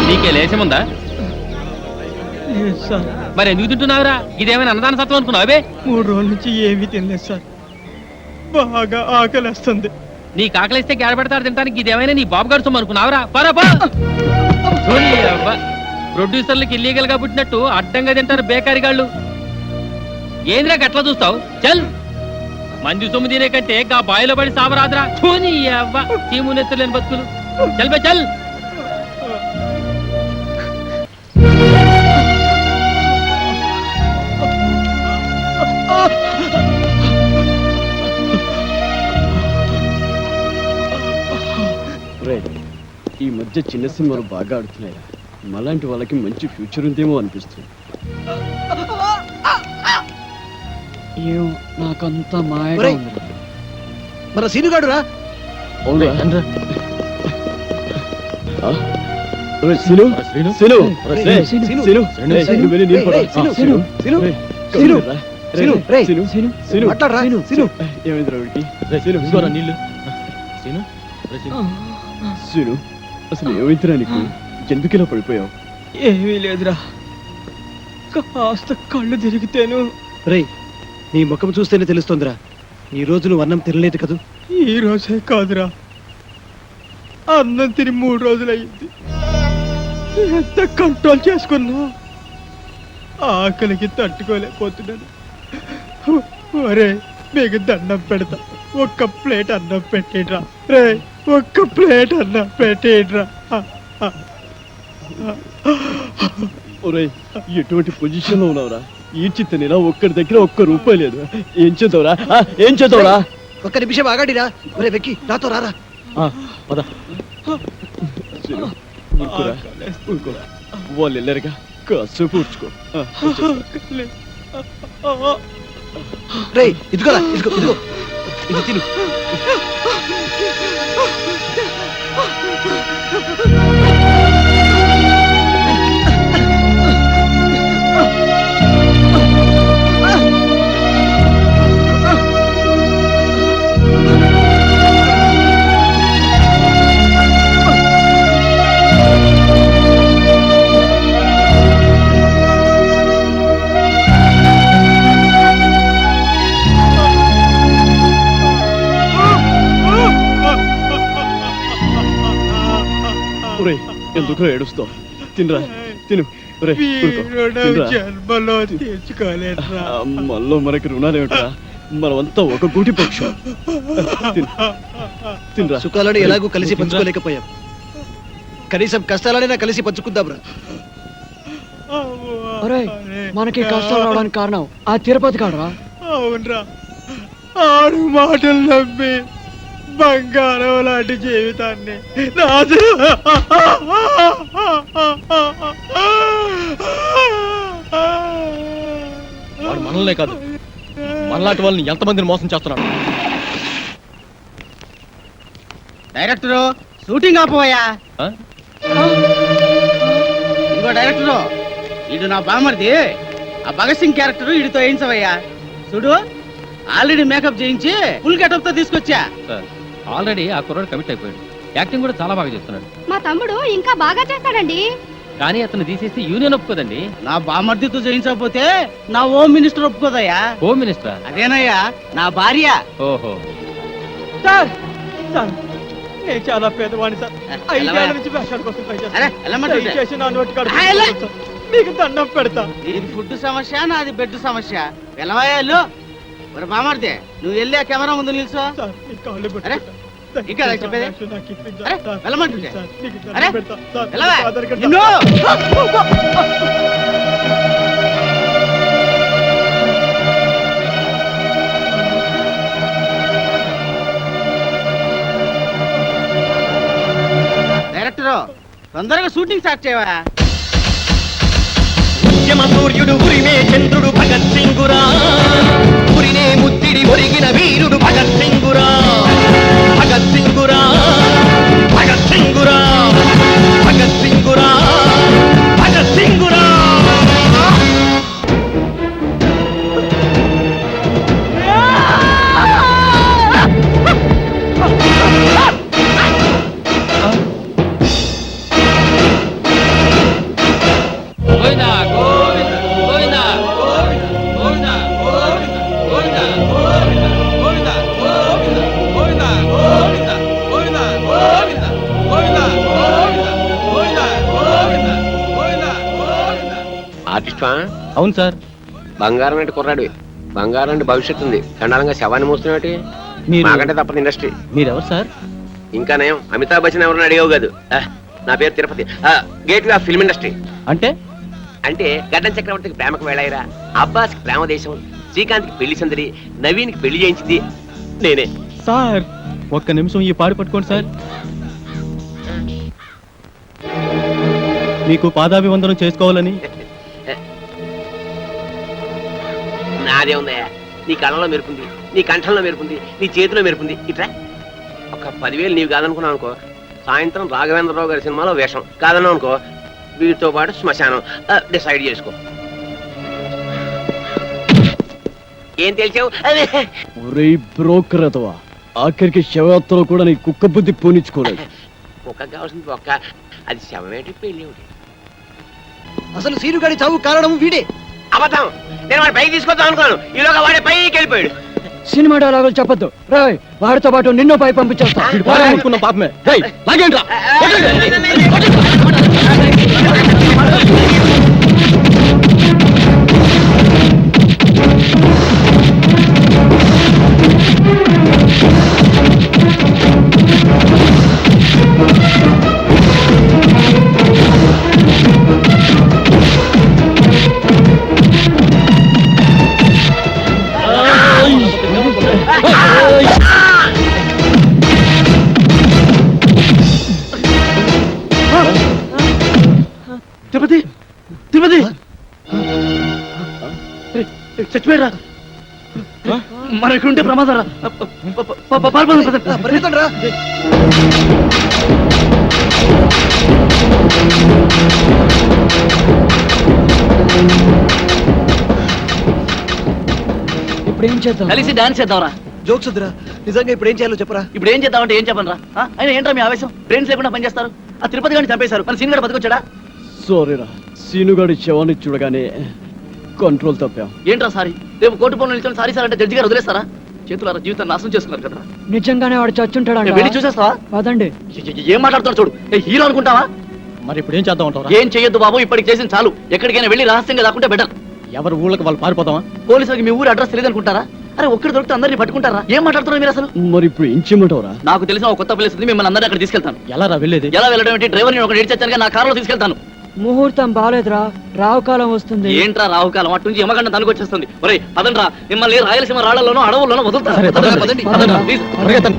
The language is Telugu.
నీకే లేచముందా? మరి ఎందుకు తింటున్నావురా? ఇదేమైనా అన్నదాన సత్వం అనుకున్నావు? అవే 3 రోజుల నుంచి ఏమీ తినలేదు సార్, బాగా ఆకలిస్తుంది. నీకు ఆకలిస్తే గేడ పెడతారు తింటానికి. ఇదేమైనా నీ బాబు గారు సొమ్ము అనుకున్నావురా? ప్రొడ్యూసర్లకు ఇల్లీగల్ గా పుట్టినట్టు అడ్డంగా తింటారు బేకారీ గాళ్ళు. ఏంద్రా గట్లా చూస్తావు? చల్, మంది సొమ్ము తినే కంటే గా బాయిలో పడి సావరాదురా. చూని అవ్వ చీము నెత్తలేని బతుకులు. చల్ బే చల్. ఈ మధ్య చిన్న సినిమాలు బాగా ఆడుతున్నాయి. మలాంటి వాళ్ళకి మంచి ఫ్యూచర్ ఉందేమో అనిపిస్తుంది. నాకంతా మాయగా ఉంది. మన సీనుగాడు రా. అసలు ఏమైందిరా నీకు? ఎందుకిలా పడిపోయావు? ఏమీ లేదురా, కాస్త కళ్ళు తిరిగితేను. రే, నీ ముఖం చూస్తేనే తెలుస్తుందిరా, ఈ రోజు నువ్వు అన్నం తినలేదు కదూ? ఈ రోజే కాదురా, అన్నం తిని 3 రోజులు అయింది. ఎంత కంట్రోల్ చేసుకున్నా ఆకలికి తట్టుకోలేకపోతున్నాను. ఒరే, మీకు దండం పెడతా, ఒక్క ప్లేట్ అన్నం పెట్టేట్రా. రే, ఒక్క ప్లేట్ అన్నం పెట్టేట్రా. ఎటువంటి పొజిషన్ లో ఉన్నావురా? ఈడ్చి తినేలా ఒక్కడి దగ్గర ₹1 లేదు. ఏం చేద్దావురా? ఏం చేద్దావురా? ఒక్క నిమిషం ఆగాడిరా. ఒరే వెక్కి, నాతో రారా. వాళ్ళు వెళ్ళారుగా, కాసేపు ఊడ్చుకో. రే, ఇదిగోరా, ఇదిగో ఇదిగో, ఇది తిను. ఎందుకు ఏడుస్తావు? తినరా, తిను. మళ్ళీ మనకి రుణాలేమిట్రా? మనమంతా ఒక గూటి పక్షం. తినరా. సుఖాలను ఎలాగూ కలిసి పంచుకోలేకపోయాం, కనీసం కష్టాలనైనా కలిసి పంచుకుందాంరా. మనకి కష్టాలు రావడానికి కారణం ఆ తిరుపతి కాడరా? అవునరా, 6 మాటలు నమ్మి బంగారం లాంటి జీవితాన్ని వాడు మనల్నే కాదు, మనలాంటి వాళ్ళని ఎంతమందిని మోసం చేస్తున్నాడు. డైరెక్టరు, షూటింగ్ ఆపోయా. ఇంకో డైరెక్టరు, వీడు నా బామర్ది. ఆ భగత్ సింగ్ క్యారెక్టర్ వీడితో వేయించవయ్యా. చూడు, ఆల్రెడీ మేకప్ చేయించి ఫుల్ గెటప్ తో తీసుకొచ్చా. ఆల్రెడీ ఆ కుర్రాడు కమిట్ అయిపోయాడు. యాక్టింగ్ కూడా చాలా బాగా చేస్తున్నాడు. మా తమ్ముడు ఇంకా బాగా చేస్తాడండి. కానీ అతను తీసేసి యూనియన్ ఒప్పుకోదండి. నా బామర్దితో చేయించకపోతే నా హోమ్ మినిస్టర్ ఒప్పుకోదయ్యా. Home minister? అదేనయ్యా, నా భార్య. ఓహో సార్, సార్ నేను చాలా పేదవాణి సార్. 5 ఏళ్ల నుంచి వేషాల కోసం ట్రై చేస్తాను. మీకు దండం పెడతా. ఇది ఫుడ్ సమస్య, నాది బెడ్ సమస్య. వెళ్ళవయ్యాళ్ళు. మరి బామర్దే, నువ్వు వెళ్ళి ఆ కెమెరా ముందు నిల్చో. ఇంకా చెప్పేది వెళ్ళమంటుంటే డైరెక్టరు, తొందరగా షూటింగ్ స్టార్ట్ చేయవా. సూర్యుడు ఉరిమే చంద్రుడు భగత్ సింగురా, ఉరినే ముత్తిడి ఒరిగిన వీరుడు భగత్ సింగురా, భగత్ సింగురా, భగత్ సింగురా. ఇష్టమా? అవును సార్. బంగారం అంటే కుర్రాడు, బంగారం అంటే భవిష్యత్తు ఉంది. చండాలంగా శవాన్ని మోస్తున్నట్టు మాకంటే తప్పదు ఇండస్ట్రీ. మీరెవరు సార్? ఇంకా నయం, అమితాబ్ బచ్చన్ ఎవరన్నా అడిగావు కాదు. నా పేరు Tirupati, gateway of film industry. అంటే అంటే గడ్డం చక్రవర్తికి ప్రేమకు వెళ్ళాయిరా, అబ్బాస్కి ప్రేమ దేశం, శ్రీకాంత్కి పెళ్లి సందడి, నవీన్కి పెళ్లి చేయించింది నేనే. సార్ ఒక్క నిమిషం ఈ పాడు పట్టుకోండి సార్. మీకు పాదాభివందనం చేసుకోవాలని. నాదే ఉందయ్యా, నీ కళ్ళలో మెరుపుంది, నీ కంఠంలో మెరుపుంది, నీ చేతిలో మెరుపుంది. ఇట్లా ఒక 10,000 నీవు కాదనుకున్నావు అనుకో, సాయంత్రం రాఘవేంద్రరావు గారి సినిమాలో వేషం. కాదన్నావు అనుకో, వీటితో పాటు శ్మశానం. డిసైడ్ చేసుకో. ఏం తెలిసావు? ఒరే బ్రోకర్ అతవా, ఆఖరికి శవయాత్రలో కూడా నీ కుక్క బుద్ధి పోనిచ్చుకోలేదు. ఒక్క కావాల్సింది ఒక్క, అది శవమేటి పెళ్ళి ఒకటి. అసలు సీనుగాడి చావు కారణం వీడే. అబద్ధం. నేను వాడి పైకి తీసుకొద్దాం అనుకున్నాను, ఈలోగా వాడే పైకి వెళ్ళిపోయాడు. సినిమా డైలాగులు చెప్పొద్దు రాయ్, వాడితో పాటు నిన్ను పై పంపించేస్తా. అనుకున్న పాపమే. రేయ్, లాగేంట్రా? తిరుపతి, తిరుపతి చచ్చిపోయారా? మన ఇక్కడ ఉంటే ప్రమాదం రా. పరిగెత్తండి రా. ఇప్పుడు ఏం చేద్దాం? కలిసి డాన్స్ చేద్దాంరా. జోక్స్ వద్దురా, నిజంగా ఇప్పుడు ఏం చేయాలో చెప్పరా. ఇప్పుడు ఏం చేద్దామంటే ఏం చెప్పనరా? ఆయన ఏంట్రా మీ ఆవేశం? బ్రెయిన్స్ లేకుండా పనిచేస్తారు. ఆ తిరుపతి గారిని చంపేశారు, మన సీన్ గడ బతికొచ్చాడా? సారీరా, సీనుగాడి శవాన్ని చూడగానే కంట్రోల్ తప్పాం. ఏంట్రా సారీ? రేపు కోర్టు పనులు నిల్చొని సారీ సార్ అంటే జడ్జి గారు వదిలేస్తారా? చేతులారా జీవితాన్ని నాశనం చేసుకున్నారు కదా. నిజంగానే వాడు చచ్చుంటాడు. వెళ్ళి చూసేస్తావా? పదండి. ఏం మాట్లాడుతున్నాడు చూడు. హీరో అనుకుంటావా? మరి ఇప్పుడు ఏం చేద్దాం అంటారా? ఏం చెయ్యొద్దు బాబు, ఇప్పటికి చేసిన చాలు. ఎక్కడికైనా వెళ్ళి రహస్యంగా దాక్కుంటే బెటర్. ఎవరు ఊళ్ళకి వాళ్ళు పారిపోతామా? పోలీసులకి మీ ఊరు అడ్రస్ తెలియదు అనుకుంటారా? అరే ఒక్కడి దొరికితే అందరినీ పట్టుకుంటారా? ఏం మాట్లాడుతున్నారు మీరు అసలు? మరి ఇప్పుడు ఏం చేయమంటావురా? నాకు తెలిసిన ఒక కొత్త ప్లేస్ ఉంది, మిమ్మల్ని అందరినీ అక్కడ తీసుకెళ్తాను. ఎలా రా వెళ్ళేది? ఎలా వెళ్ళడం ఏంటి? డ్రైవర్ నేను ఒకటి ఏడ్చాను, నా కారులో తీసుకెళ్తాను. ముహూర్తం బాలేదురా, రావుకాలం వస్తుంది. ఏంట్రా రావుకాలం? అటు నుంచి యమగండ తనుకొచ్చేస్తుంది. ఒరేయ్ పదండ్రా, మిమ్మల్ని రాయలసీమ రాళ్లలోనూ అడవుల్లోనూ వదులుతాను. సరే, పదండి. పదండి. పదండి. ప్లీజ్. పరిగెత్తండి.